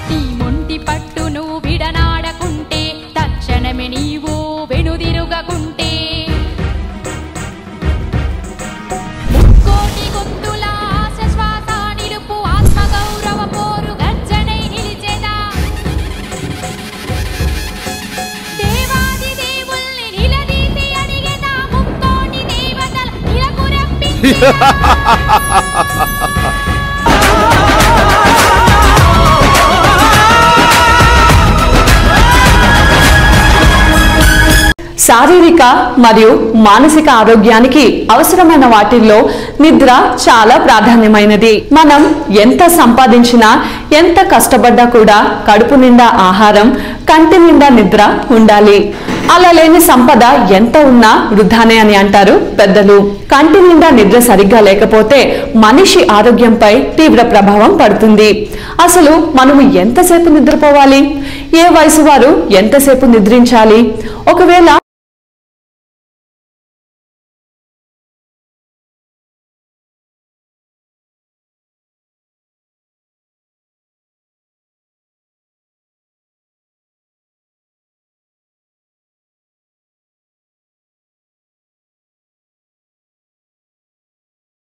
నీ మొంటి పట్టును విడనాడకుంటే తక్షణమే నీవు వెనుదిరుగకుంటే ముక్కోటి గొంతుల ఆశ శ్వాస నిలుపు ఆత్మగౌరవ పోరు గర్జనై నిలిచెదా దేవాది దేవుల్ని నిలదీసి అడిగేదా ముక్కోటి దేవతల ఇలకు రప్పించెదా శారీరక మరియు మానసిక ఆరోగ్యానికి అవసరమైన వాటిల్లో నిద్ర చాలా ప్రాధాన్యమైనది. మనం ఎంత సంపాదించినా ఎంత కష్టపడ్డా కూడా కడుపు నిండా ఆహారం కంటి నిండా నిద్ర ఉండాలి. అలా లేని సంపద ఎంత ఉన్నా వృధానే అని అంటారు పెద్దలు. కంటి నిండా నిద్ర సరిగ్గా లేకపోతే మనిషి ఆరోగ్యంపై తీవ్ర ప్రభావం పడుతుంది. అసలు మనము ఎంతసేపు నిద్రపోవాలి? ఏ వయసు వారు ఎంతసేపు నిద్రించాలి? ఒకవేళ